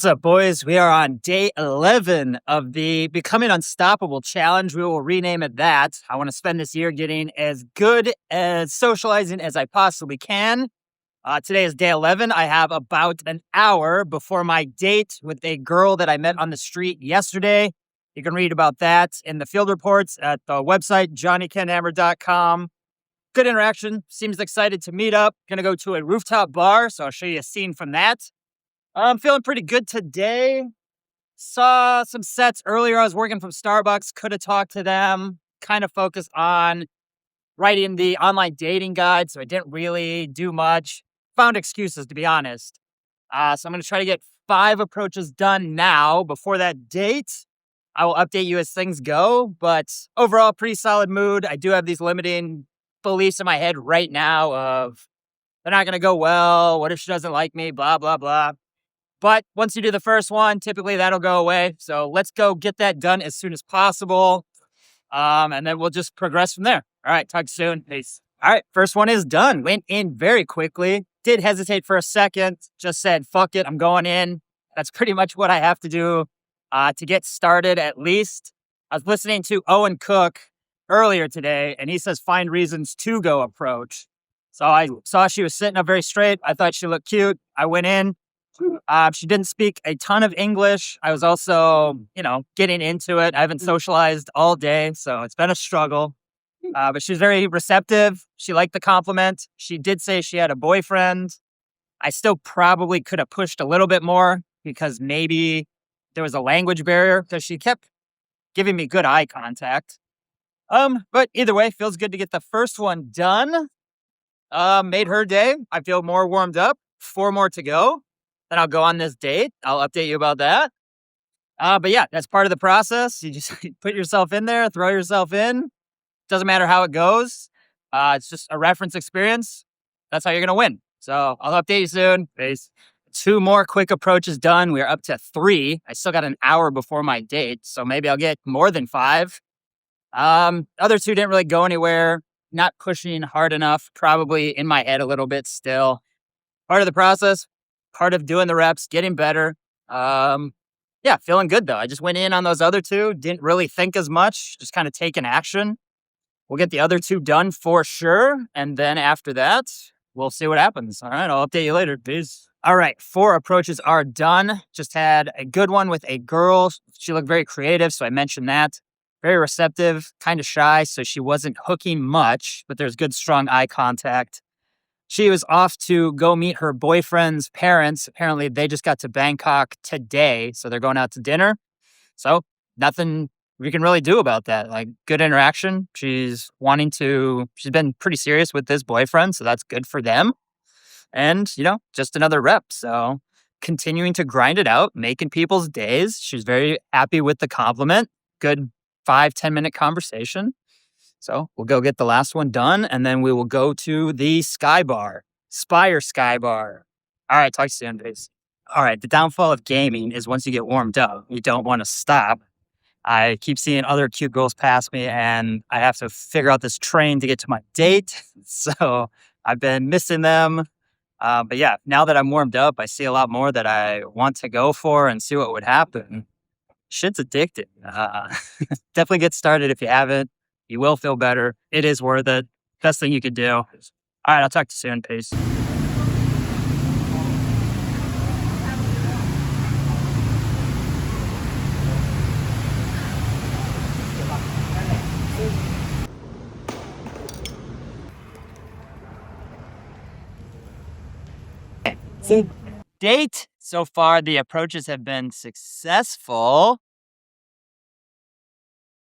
What's up, boys? We are on day 11 of the Becoming Unstoppable challenge. We will rename it that. I want to spend this year getting as good as socializing as I possibly can. Today is day 11. I have about an hour before my date with a girl that I met on the street yesterday. You can read about that in the field reports at the website, johnnykenhammer.com. Good interaction. Seems excited to meet up. Gonna go to a rooftop bar, so I'll show you a scene from that. I'm feeling pretty good today. Saw some sets earlier. I was working from Starbucks. Could have talked to them. Kind of focused on writing the online dating guide, so I didn't really do much. Found excuses, to be honest. So I'm going to try to get 5 approaches done now before that date. I will update you as things go, but overall, pretty solid mood. I do have these limiting beliefs in my head right now of they're not going to go well. What if she doesn't like me? Blah, blah, blah. But once you do the first one, typically that'll go away. So let's go get that done as soon as possible. And then we'll just progress from there. All right, talk soon. Peace. All right, first one is done. Went in very quickly. Did hesitate for a second. Just said, fuck it, I'm going in. That's pretty much what I have to do to get started at least. I was listening to Owen Cook earlier today, and he says find reasons to go approach. So I saw she was sitting up very straight. I thought she looked cute. I went in. She didn't speak a ton of English. I was also, getting into it. I haven't socialized all day, so it's been a struggle. But she was very receptive. She liked the compliment. She did say she had a boyfriend. I still probably could have pushed a little bit more because maybe there was a language barrier because she kept giving me good eye contact. But either way, feels good to get the first one done. Made her day. I feel more warmed up. 4 more to go. Then I'll go on this date. I'll update you about that. But yeah, that's part of the process. You just put yourself in there, throw yourself in. Doesn't matter how it goes. It's just a reference experience. That's how you're going to win. So I'll update you soon. Peace. 2 more quick approaches done. We're up to 3. I still got an hour before my date. So maybe I'll get more than 5. Other 2 didn't really go anywhere. Not pushing hard enough. Probably in my head a little bit still. Part of the process. Part of doing the reps, getting better. Yeah, feeling good though. I just went in on those other 2, didn't really think as much, just kind of taking action. We'll get the other 2 done for sure. And then after that, we'll see what happens. All right, I'll update you later. Peace. All right, 4 approaches are done. Just had a good one with a girl. She looked very creative, so I mentioned that. Very receptive, kind of shy, so she wasn't hooking much, but there's good, strong eye contact. She was off to go meet her boyfriend's parents. Apparently, they just got to Bangkok today, so they're going out to dinner. So nothing we can really do about that. Like, good interaction. She's been pretty serious with this boyfriend, so that's good for them. And, just another rep. So continuing to grind it out, making people's days. She's very happy with the compliment. Good 5-10 minute conversation. So we'll go get the last one done, and then we will go to the Spire Sky Bar. All right, talk soon, peace. All right, the downfall of gaming is once you get warmed up, you don't want to stop. I keep seeing other cute girls pass me, and I have to figure out this train to get to my date. So I've been missing them. But yeah, now that I'm warmed up, I see a lot more that I want to go for and see what would happen. Shit's addicting. Definitely get started if you haven't. You will feel better. It is worth it. Best thing you could do. All right, I'll talk to you soon. Peace. Date. So far, the approaches have been successful.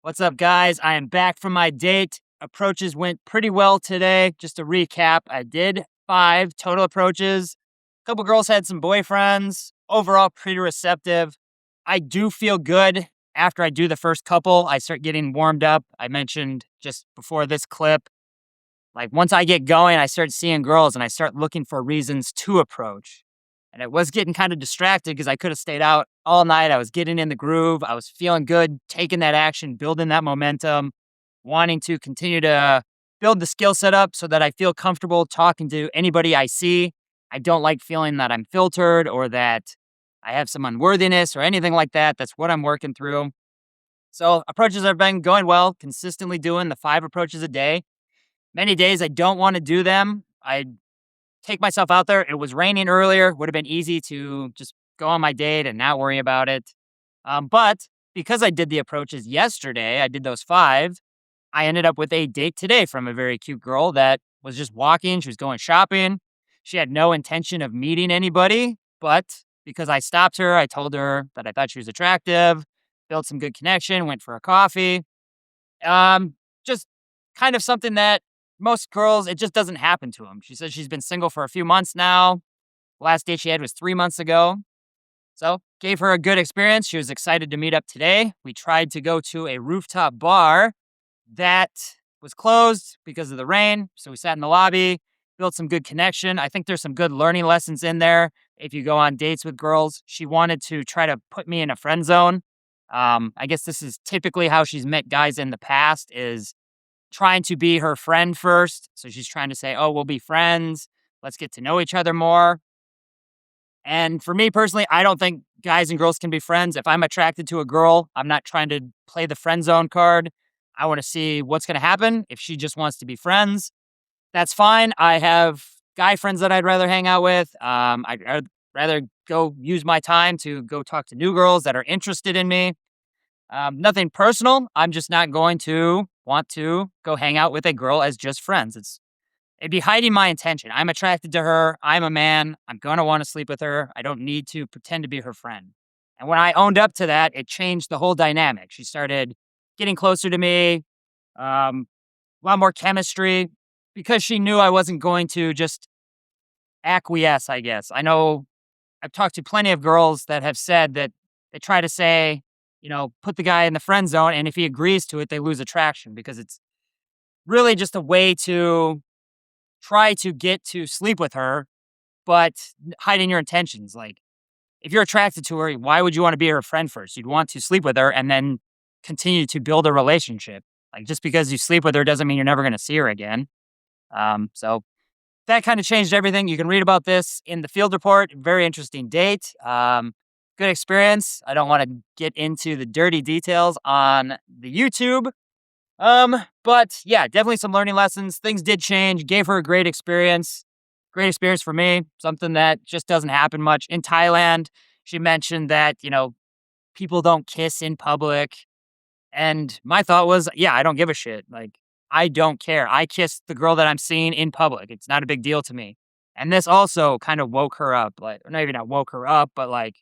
What's up, guys? I am back from my date. Approaches went pretty well today. Just to recap, I did 5 total approaches. A couple girls had some boyfriends. Overall, pretty receptive. I do feel good after I do the first couple. I start getting warmed up. I mentioned just before this clip, like once I get going, I start seeing girls and I start looking for reasons to approach. And it was getting kind of distracted because I could have stayed out all night. I was getting in the groove. I was feeling good, taking that action, building that momentum, wanting to continue to build the skill set up so that I feel comfortable talking to anybody I see. I don't like feeling that I'm filtered or that I have some unworthiness or anything like that. That's what I'm working through. So approaches have been going well, consistently doing the 5 approaches a day. Many days I don't want to do them. I take myself out there. It was raining earlier. Would have been easy to just go on my date and not worry about it. But because I did the approaches yesterday, I did those 5. I ended up with a date today from a very cute girl that was just walking. She was going shopping. She had no intention of meeting anybody, but because I stopped her, I told her that I thought she was attractive, built some good connection, went for a coffee. Just kind of something that most girls, it just doesn't happen to them. She says she's been single for a few months now. Last date she had was 3 months ago. So gave her a good experience. She was excited to meet up today. We tried to go to a rooftop bar that was closed because of the rain. So we sat in the lobby, built some good connection. I think there's some good learning lessons in there. If you go on dates with girls, she wanted to try to put me in a friend zone. I guess this is typically how she's met guys in the past, is trying to be her friend first. So she's trying to say, oh, we'll be friends. Let's get to know each other more. And for me personally, I don't think guys and girls can be friends. If I'm attracted to a girl, I'm not trying to play the friend zone card. I want to see what's going to happen. If she just wants to be friends, that's fine. I have guy friends that I'd rather hang out with. I'd rather go use my time to go talk to new girls that are interested in me. Nothing personal. I'm just not going to want to go hang out with a girl as just friends. It'd be hiding my intention. I'm attracted to her. I'm a man. I'm going to want to sleep with her. I don't need to pretend to be her friend. And when I owned up to that, it changed the whole dynamic. She started getting closer to me, a lot more chemistry, because she knew I wasn't going to just acquiesce, I guess. I know I've talked to plenty of girls that have said that they try to say, put the guy in the friend zone. And if he agrees to it, they lose attraction, because it's really just a way to try to get to sleep with her, but hiding your intentions. Like, if you're attracted to her, why would you want to be her friend first? You'd want to sleep with her and then continue to build a relationship. Like, just because you sleep with her doesn't mean you're never going to see her again. So that kind of changed everything. You can read about this in the field report. Very interesting date. Good experience. I don't want to get into the dirty details on the YouTube. But yeah, definitely some learning lessons. Things did change. Gave her a great experience. Great experience for me. Something that just doesn't happen much in Thailand. She mentioned that, people don't kiss in public. And my thought was, yeah, I don't give a shit. Like, I don't care. I kissed the girl that I'm seeing in public. It's not a big deal to me. And this also kind of woke her up. Like, or maybe not woke her up, but like,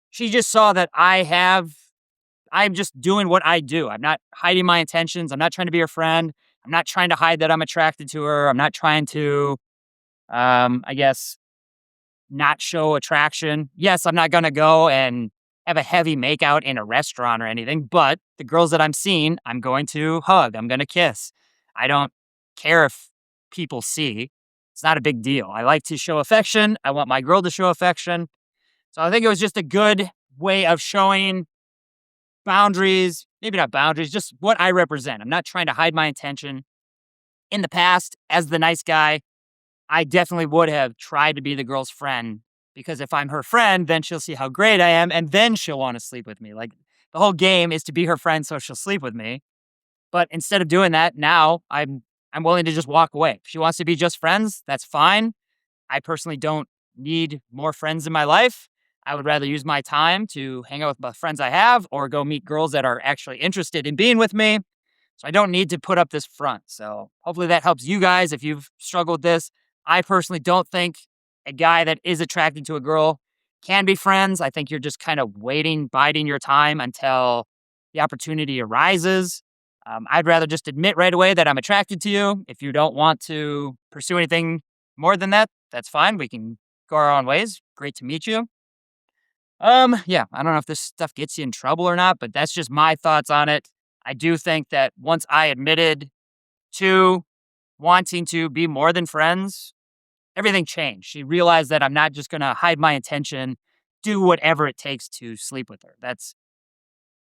she just saw that I'm just doing what I do. I'm not hiding my intentions. I'm not trying to be her friend. I'm not trying to hide that I'm attracted to her. I'm not trying to, I guess, not show attraction. Yes, I'm not going to go and have a heavy makeout in a restaurant or anything, but the girls that I'm seeing, I'm going to hug. I'm going to kiss. I don't care if people see. It's not a big deal. I like to show affection. I want my girl to show affection. So I think it was just a good way of showing boundaries, maybe not boundaries, just what I represent. I'm not trying to hide my intention. In the past, as the nice guy, I definitely would have tried to be the girl's friend, because if I'm her friend, then she'll see how great I am and then she'll want to sleep with me. Like, the whole game is to be her friend so she'll sleep with me. But instead of doing that, now I'm willing to just walk away. If she wants to be just friends, that's fine. I personally don't need more friends in my life. I would rather use my time to hang out with the friends I have or go meet girls that are actually interested in being with me. So I don't need to put up this front. So hopefully that helps you guys if you've struggled with this. I personally don't think a guy that is attracted to a girl can be friends. I think you're just kind of waiting, biding your time until the opportunity arises. I'd rather just admit right away that I'm attracted to you. If you don't want to pursue anything more than that, that's fine. We can go our own ways. Great to meet you. Yeah, I don't know if this stuff gets you in trouble or not, but that's just my thoughts on it. I do think that once I admitted to wanting to be more than friends, everything changed. She realized that I'm not just going to hide my intention, do whatever it takes to sleep with her. That's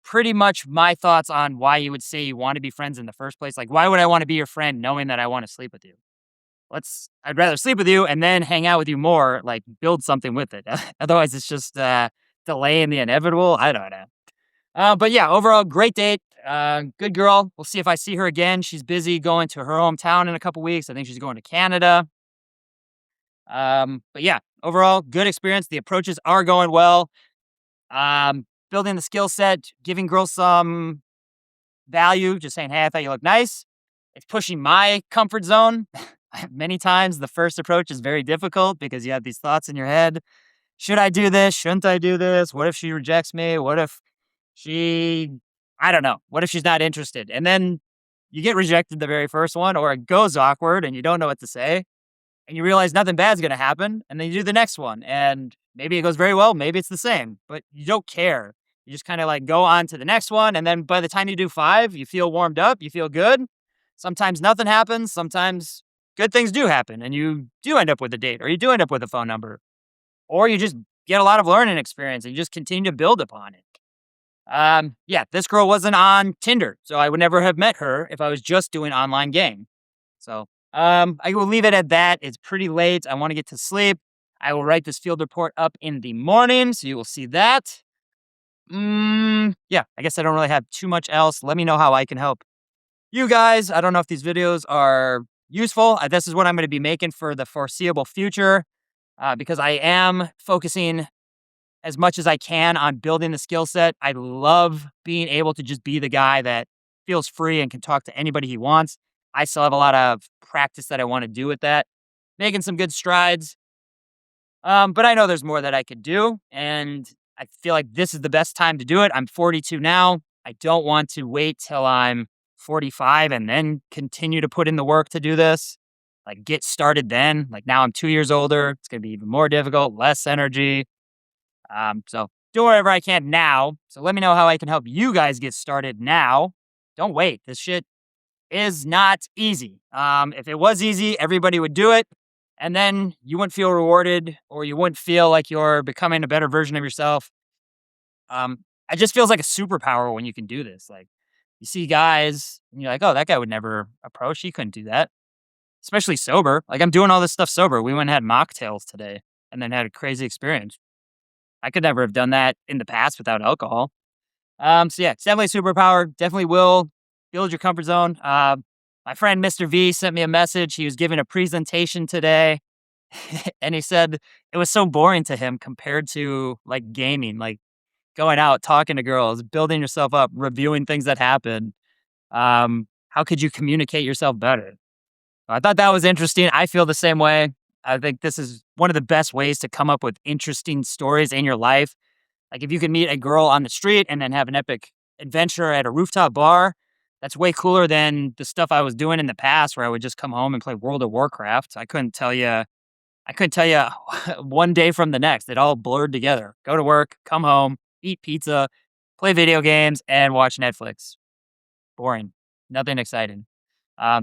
pretty much my thoughts on why you would say you want to be friends in the first place. Like, why would I want to be your friend knowing that I want to sleep with you? I'd rather sleep with you and then hang out with you more, like build something with it. Otherwise, it's just delaying the inevitable. I don't know. But yeah, overall, great date. Good girl. We'll see if I see her again. She's busy going to her hometown in a couple weeks. I think she's going to Canada. But yeah, overall, good experience. The approaches are going well. Building the skill set, giving girls some value, just saying, hey, I thought you look nice. It's pushing my comfort zone. Many times the first approach is very difficult because you have these thoughts in your head. Should I do this? Shouldn't I do this? What if she rejects me? What if I don't know. What if she's not interested? And then you get rejected the very first one, or it goes awkward and you don't know what to say. And you realize nothing bad's going to happen. And then you do the next one. And maybe it goes very well. Maybe it's the same, but you don't care. You just kind of like go on to the next one. And then by the time you do 5, you feel warmed up. You feel good. Sometimes nothing happens. Sometimes good things do happen. And you do end up with a date, or you do end up with a phone number, or you just get a lot of learning experience and you just continue to build upon it. Yeah, this girl wasn't on Tinder, so I would never have met her if I was just doing online game. So I will leave it at that. It's pretty late. I want to get to sleep. I will write this field report up in the morning, so you will see that. Yeah, I guess I don't really have too much else. Let me know how I can help you guys. I don't know if these videos are useful. This is what I'm going to be making for the foreseeable future because I am focusing as much as I can on building the skill set. I love being able to just be the guy that feels free and can talk to anybody he wants. I still have a lot of practice that I want to do with that. Making some good strides. But I know there's more that I could do. And I feel like this is the best time to do it. I'm 42 now. I don't want to wait till I'm 45 and then continue to put in the work to do this. Like get started then. Like now I'm 2 years older. It's going to be even more difficult, less energy. So do whatever I can now. So let me know how I can help you guys get started now. Don't wait. This shit is not easy. If it was easy, everybody would do it. And then you wouldn't feel rewarded, or you wouldn't feel like you're becoming a better version of yourself. It just feels like a superpower when you can do this. Like you see guys and you're like, oh, that guy would never approach. He couldn't do that. Especially sober. Like I'm doing all this stuff sober. We went and had mocktails today and then had a crazy experience. I could never have done that in the past without alcohol. So yeah, it's definitely a superpower. Definitely will build your comfort zone. My friend Mr. V sent me a message. He was giving a presentation today and he said it was so boring to him compared to like gaming, like going out, talking to girls, building yourself up, reviewing things that happen. How could you communicate yourself better? I thought that was interesting. I feel the same way. I think this is one of the best ways to come up with interesting stories in your life. Like if you can meet a girl on the street and then have an epic adventure at a rooftop bar, that's way cooler than the stuff I was doing in the past where I would just come home and play World of Warcraft. I couldn't tell you one day from the next. It all blurred together. Go to work, come home, eat pizza, play video games, and watch Netflix. Boring. Nothing exciting.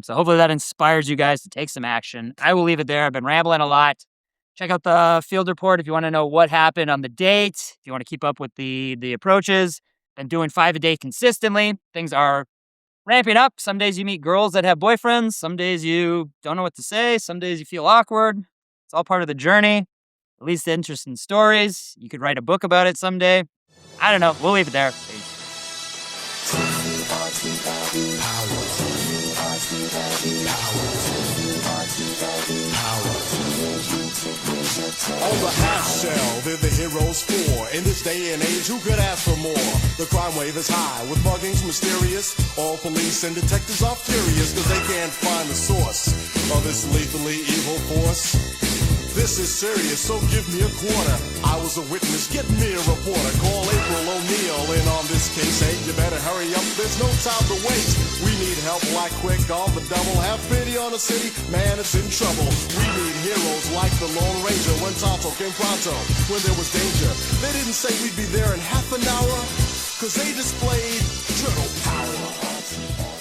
So hopefully that inspires you guys to take some action. I will leave it there. I've been rambling a lot. Check out the field report if you want to know what happened on the date. If you want to keep up with the approaches. Been doing 5 a day consistently. Things are ramping up. Some days you meet girls that have boyfriends. Some days you don't know what to say. Some days you feel awkward. It's all part of the journey. At least interesting stories. You could write a book about it someday. I don't know. We'll leave it there. Peace. On the half shell, they're the heroes for. In this day and age, who could ask for more? The crime wave is high, with muggings mysterious. All police and detectives are furious, cause they can't find the source of this lethally evil force. This is serious, so give me a quarter. I was a witness, get me a reporter. Call April O'Neil in on this case. Hey, you better hurry up, there's no time to wait. We need help like quick on the double. Have pity on the city, man, it's in trouble. We need heroes like the Lone Ranger. When Tonto came pronto, when there was danger. They didn't say we'd be there in half an hour, cause they displayed turtle power.